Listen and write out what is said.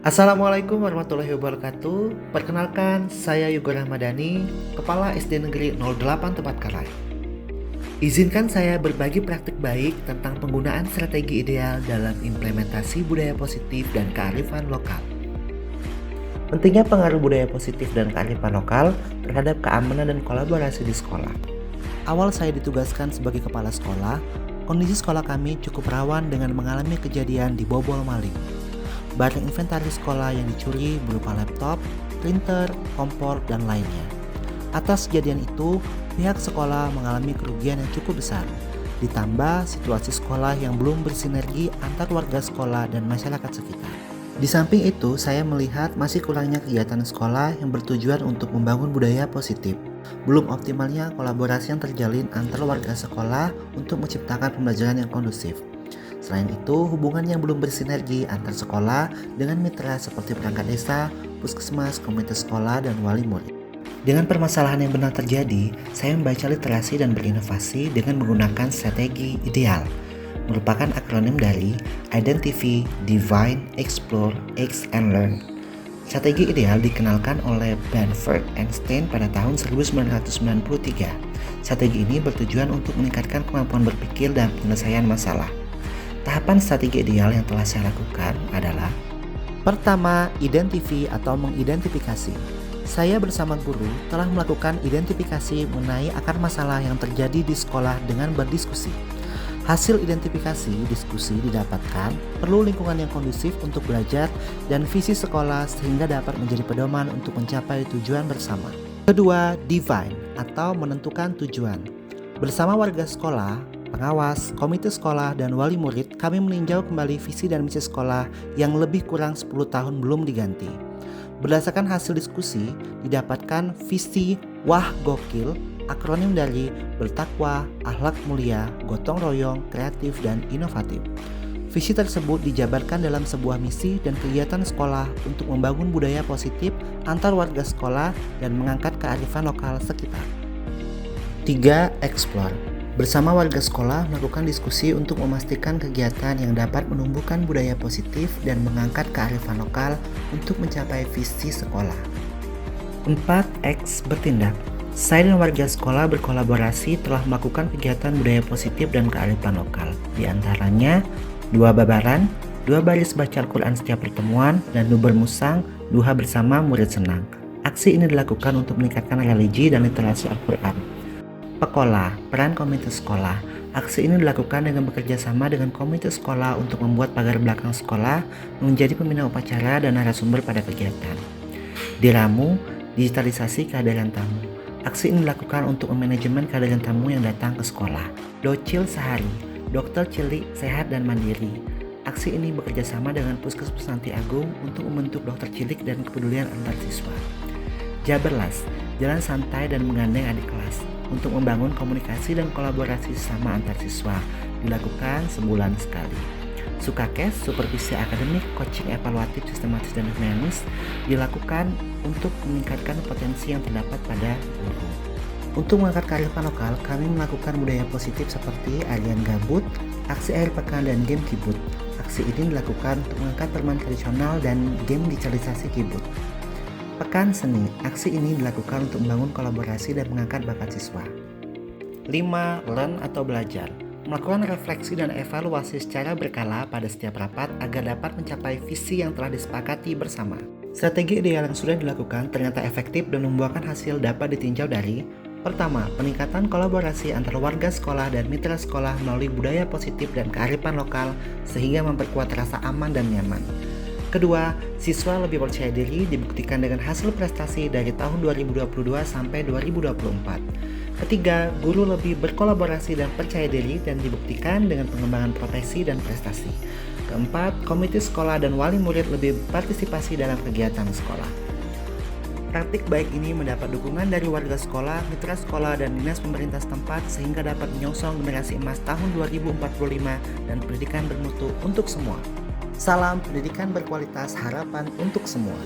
Assalamualaikum warahmatullahi wabarakatuh. Perkenalkan, saya Yogo Rahmadani, Kepala SD Negeri 08 Tepatkalai. Izinkan saya berbagi praktik baik tentang penggunaan strategi ideal dalam implementasi budaya positif dan kearifan lokal. Pentingnya pengaruh budaya positif dan kearifan lokal terhadap keamanan dan kolaborasi di sekolah. Awal saya ditugaskan sebagai kepala sekolah, kondisi sekolah kami cukup rawan dengan mengalami kejadian dibobol maling. Barang inventaris sekolah yang dicuri berupa laptop, printer, kompor, dan lainnya. Atas kejadian itu, pihak sekolah mengalami kerugian yang cukup besar. Ditambah situasi sekolah yang belum bersinergi antar warga sekolah dan masyarakat sekitar. Di samping itu, saya melihat masih kurangnya kegiatan sekolah yang bertujuan untuk membangun budaya positif. Belum optimalnya kolaborasi yang terjalin antar warga sekolah untuk menciptakan pembelajaran yang kondusif. Selain itu, hubungan yang belum bersinergi antar sekolah dengan mitra seperti perangkat desa, puskesmas, komunitas sekolah, dan wali murid. Dengan permasalahan yang benar terjadi, saya membaca literasi dan berinovasi dengan menggunakan strategi ideal. Merupakan akronim dari Identify, Define, Explore, X, and Learn. Strategi ideal dikenalkan oleh Bernard Einstein pada tahun 1993. Strategi ini bertujuan untuk meningkatkan kemampuan berpikir dan penyelesaian masalah. Tahapan strategi ideal yang telah saya lakukan adalah: pertama, identify atau mengidentifikasi. Saya bersama guru telah melakukan identifikasi mengenai akar masalah yang terjadi di sekolah dengan berdiskusi. Hasil identifikasi diskusi didapatkan perlu lingkungan yang kondusif untuk belajar dan visi sekolah sehingga dapat menjadi pedoman untuk mencapai tujuan bersama. Kedua, define atau menentukan tujuan. Bersama warga sekolah, pengawas, komite sekolah, dan wali murid, kami meninjau kembali visi dan misi sekolah yang lebih kurang 10 tahun belum diganti. Berdasarkan hasil diskusi, didapatkan visi Wah Gokil, akronim dari bertakwa, akhlak mulia, gotong royong, kreatif, dan inovatif. Visi tersebut dijabarkan dalam sebuah misi dan kegiatan sekolah untuk membangun budaya positif antar warga sekolah dan mengangkat kearifan lokal sekitar. 3. Explore. Bersama warga sekolah melakukan diskusi untuk memastikan kegiatan yang dapat menumbuhkan budaya positif dan mengangkat kearifan lokal untuk mencapai visi sekolah. 4. X. Bertindak. Saya dan warga sekolah berkolaborasi telah melakukan kegiatan budaya positif dan kearifan lokal. Di antaranya, 2 babaran, 2 baris baca Al-Quran setiap pertemuan, dan 2 bermusang, duha bersama murid senang. Aksi ini dilakukan untuk meningkatkan religi dan literasi Al-Quran. Pekola, peran komite sekolah. Aksi ini dilakukan dengan bekerja sama dengan komite sekolah untuk membuat pagar belakang sekolah menjadi pembina upacara dan narasumber pada kegiatan. Diramu, digitalisasi kehadiran tamu. Aksi ini dilakukan untuk memanajemen kehadiran tamu yang datang ke sekolah. Docil Sehari, dokter cilik, sehat dan mandiri. Aksi ini bekerja sama dengan Puskesmas Santi Agung untuk membentuk dokter cilik dan kepedulian antar siswa. Jaberlas, jalan santai dan menggandeng adik kelas untuk membangun komunikasi dan kolaborasi sesama antar siswa, dilakukan sebulan sekali. Sukakes, supervisi akademik, coaching evaluatif sistematis dan dinamis, dilakukan untuk meningkatkan potensi yang terdapat pada guru. Untuk mengangkat kearifan lokal, kami melakukan budaya positif seperti harian gabut, aksi akhir pekan, dan game kibut. Aksi ini dilakukan untuk mengangkat permainan tradisional dan game digitalisasi kibut. Pekan seni, aksi ini dilakukan untuk membangun kolaborasi dan mengangkat bakat siswa. 5. Learn atau belajar. Melakukan refleksi dan evaluasi secara berkala pada setiap rapat agar dapat mencapai visi yang telah disepakati bersama. Strategi ideal yang sudah dilakukan ternyata efektif dan membuahkan hasil dapat ditinjau dari: pertama, peningkatan kolaborasi antara warga sekolah dan mitra sekolah melalui budaya positif dan kearifan lokal sehingga memperkuat rasa aman dan nyaman. Kedua, siswa lebih percaya diri dibuktikan dengan hasil prestasi dari tahun 2022 sampai 2024. Ketiga, guru lebih berkolaborasi dan percaya diri dan dibuktikan dengan pengembangan profesi dan prestasi. Keempat, komite sekolah dan wali murid lebih berpartisipasi dalam kegiatan sekolah. Praktik baik ini mendapat dukungan dari warga sekolah, mitra sekolah, dan dinas pemerintah setempat sehingga dapat menyongsong generasi emas tahun 2045 dan pendidikan bermutu untuk semua. Salam pendidikan berkualitas, harapan untuk semua.